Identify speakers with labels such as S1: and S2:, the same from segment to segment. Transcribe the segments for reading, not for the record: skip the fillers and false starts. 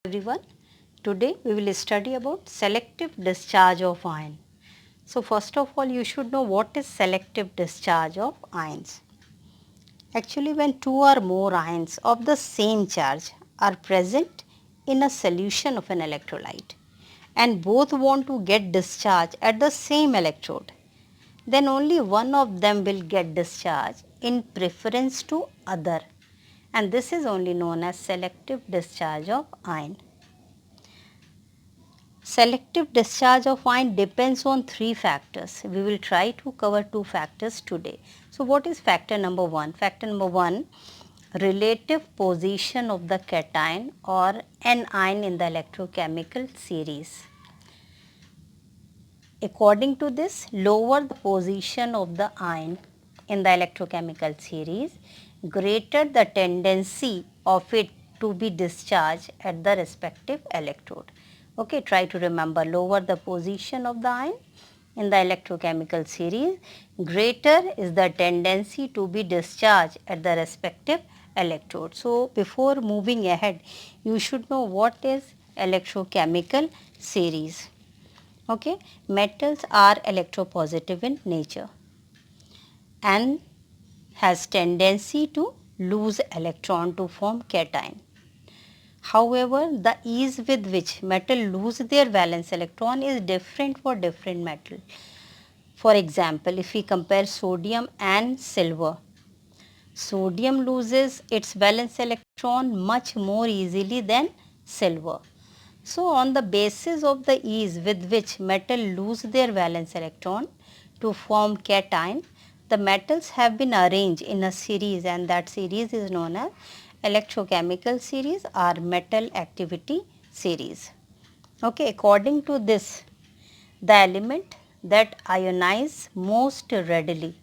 S1: Everyone, today we will study about selective discharge of ion. So first of all, you should know what is selective discharge of ions. Actually, when two or more ions of the same charge are present in a solution of an electrolyte and both want to get discharge at the same electrode, then only one of them will get discharge in preference to other, and this is only known as selective discharge of ion. Selective discharge of ion depends on three factors. We will try to cover two factors today. So what is factor number one? Factor number one, relative position of the cation or anion in the electrochemical series. According to this, lower the position of the ion in the electrochemical series, greater the tendency of it to be discharged at the respective electrode. Okay, try to remember, lower the position of the ion in the electrochemical series, greater is the tendency to be discharged at the respective electrode. So before moving ahead, you should know what is electrochemical series. Okay, metals are electropositive in nature and has tendency to lose electron to form cation. However, the ease with which metal lose their valence electron is different for different metal. For example, if we compare sodium and silver, sodium loses its valence electron much more easily than silver. So, on the basis of the ease with which metal lose their valence electron to form cation, the metals have been arranged in a series, and that series is known as electrochemical series or metal activity series. Okay, according to this, the element that ionize most readily,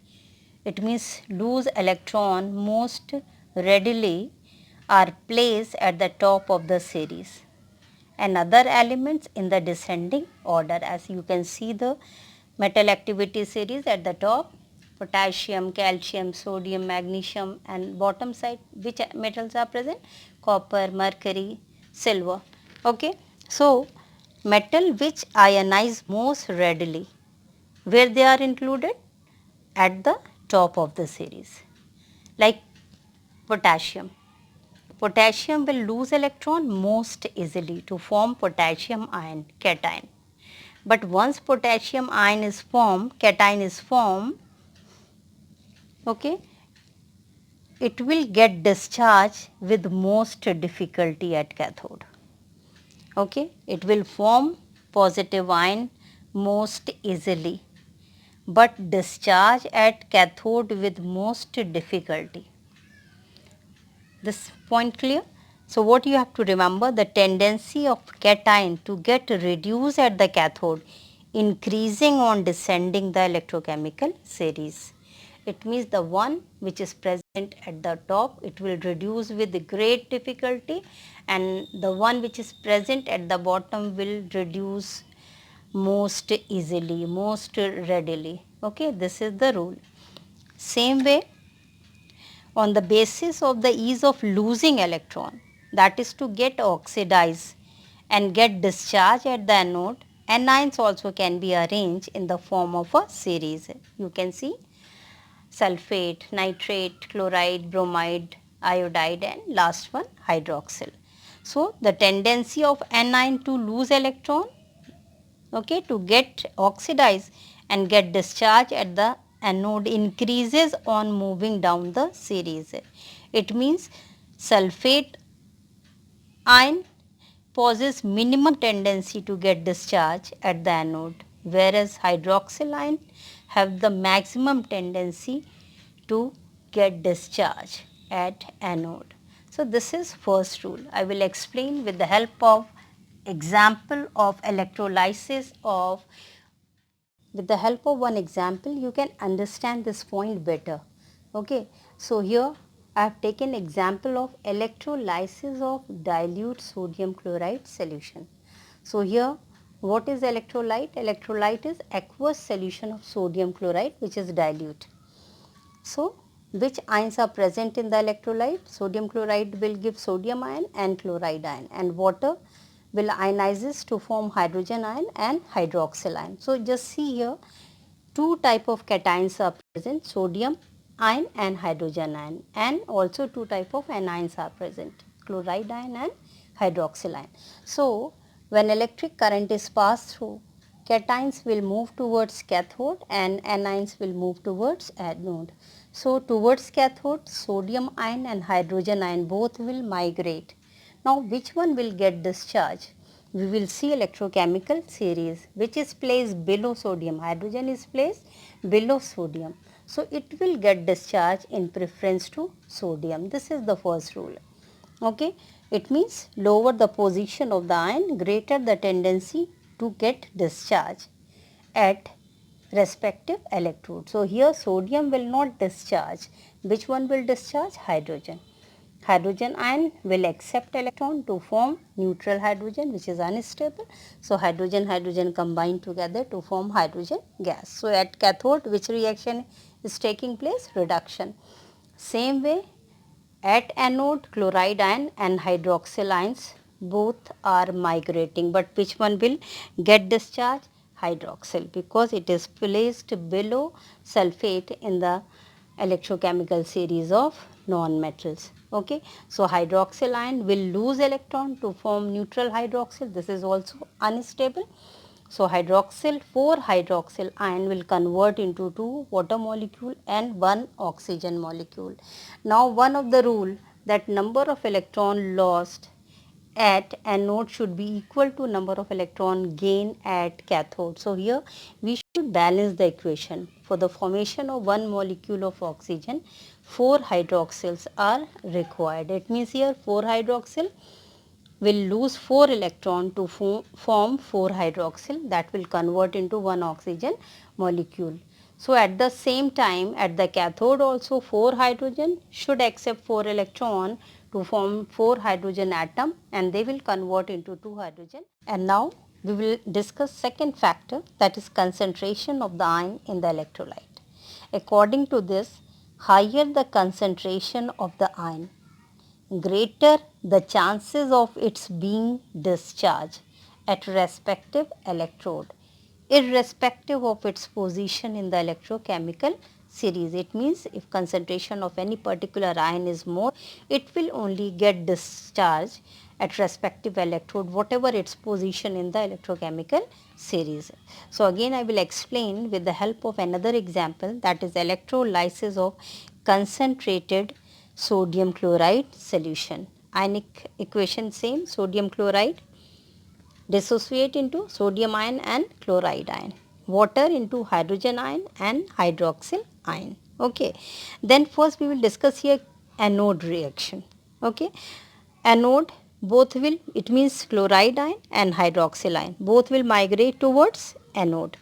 S1: it means lose electron most readily, are placed at the top of the series and other elements in the descending order. As you can see the metal activity series at the top, potassium, calcium, sodium, magnesium, and bottom side which metals are present? Copper, mercury, silver. Okay. So, metal which ionize most readily, where they are included? At the top of the series, like potassium. Potassium will lose electron most easily to form potassium ion cation. But once potassium ion is formed, cation is formed, okay, it will get discharged with most difficulty at cathode. Okay, it will form positive ion most easily, but discharge at cathode with most difficulty. This point clear? So, what you have to remember, the tendency of cation to get reduced at the cathode increasing on descending the electrochemical series. It means the one which is present at the top, it will reduce with great difficulty, and the one which is present at the bottom will reduce most easily, most readily. Okay, this is the rule. Same way, on the basis of the ease of losing electron, that is to get oxidized and get discharge at the anode, anions also can be arranged in the form of a series. You can see sulphate, nitrate, chloride, bromide, iodide, and last one hydroxyl. So, the tendency of anion to lose electron, okay, to get oxidized and get discharge at the anode increases on moving down the series. It means sulphate ion possesses minimum tendency to get discharge at the anode, whereas hydroxyl ion have the maximum tendency to get discharge at anode. So, this is first rule. I will explain with the help of example of electrolysis of, with the help of one example you can understand this point better. Okay. So, here I have taken example of electrolysis of dilute sodium chloride solution. So, here what is electrolyte? Electrolyte is aqueous solution of sodium chloride which is dilute. So, which ions are present in the electrolyte? Sodium chloride will give sodium ion and chloride ion, and water will ionizes to form hydrogen ion and hydroxyl ion. So just see here, two type of cations are present, sodium ion and hydrogen ion, and also two type of anions are present, chloride ion and hydroxyl ion. So when electric current is passed through, cations will move towards cathode and anions will move towards anode. So towards cathode, sodium ion and hydrogen ion both will migrate. Now which one will get discharged? We will see electrochemical series which is placed below sodium. Hydrogen is placed below sodium. So it will get discharged in preference to sodium. This is the first rule. Okay. It means lower the position of the ion, greater the tendency to get discharge at respective electrode. So here sodium will not discharge. Which one will discharge? Hydrogen. Hydrogen ion will accept electron to form neutral hydrogen, which is unstable. So hydrogen combine together to form hydrogen gas. So at cathode, which reaction is taking place? Reduction. Same way at anode, chloride ion and hydroxyl ions both are migrating, but which one will get discharged? Hydroxyl, because it is placed below sulfate in the electrochemical series of non-metals. Okay. So hydroxyl ion will lose electron to form neutral hydroxyl. This is also unstable. So hydroxyl, 4 hydroxyl ion will convert into 2 water molecule and 1 oxygen molecule. Now one of the rule that number of electron lost at anode should be equal to number of electron gain at cathode. So here we should balance the equation. For the formation of 1 molecule of oxygen, 4 hydroxyls are required. It means here 4 hydroxyl will lose 4 electron to form 4 hydroxyl, that will convert into 1 oxygen molecule. So at the same time at the cathode also 4 hydrogen should accept 4 electron to form 4 hydrogen atom, and they will convert into 2 hydrogen. And now we will discuss second factor, that is concentration of the ion in the electrolyte. According to this, higher the concentration of the ion, greater the chances of its being discharged at respective electrode, irrespective of its position in the electrochemical series. It means if concentration of any particular ion is more, it will only get discharged at respective electrode, whatever its position in the electrochemical series. So again I will explain with the help of another example, that is electrolysis of concentrated sodium chloride solution. Ionic equation same, sodium chloride dissociate into sodium ion and chloride ion, water into hydrogen ion and hydroxyl ion. Okay. Then first we will discuss here anode reaction. Okay. Anode, both will, it means chloride ion and hydroxyl ion, both will migrate towards anode.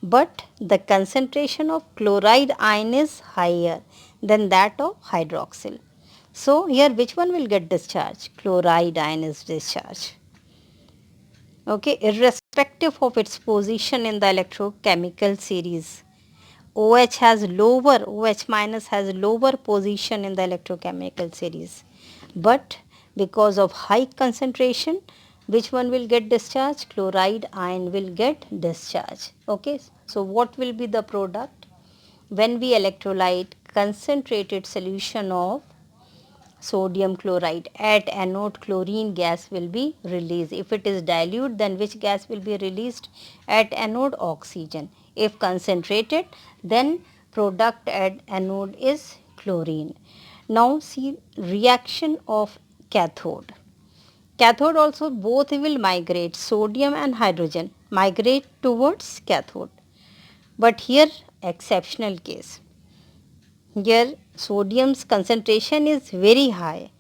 S1: But the concentration of chloride ion is higher than that of hydroxyl. So here which one will get discharged? Chloride ion is discharged. Okay, irrespective of its position in the electrochemical series. OH has lower, OH minus has lower position in the electrochemical series. But because of high concentration, which one will get discharged? Chloride ion will get discharged. Okay, so what will be the product? When we electrolyte concentrated solution of sodium chloride at anode, chlorine gas will be released. If it is dilute, then which gas will be released? At anode, oxygen. If concentrated, then product at anode is chlorine. Now see reaction of cathode. Cathode also both will migrate, sodium and hydrogen migrate towards cathode. But here exceptional case. Here sodium's concentration is very high,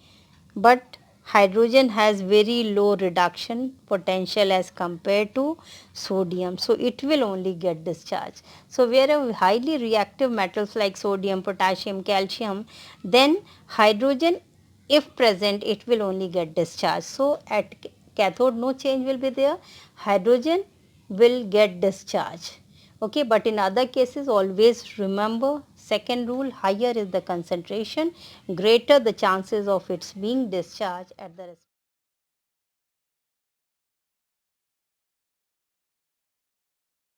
S1: but hydrogen has very low reduction potential as compared to sodium. So it will only get discharged. So where highly reactive metals like sodium, potassium, calcium, then hydrogen if present it will only get discharged. So at cathode no change will be there, hydrogen will get discharged. Okay, but in other cases always remember Second rule, higher is the concentration, greater the chances of its being discharged at the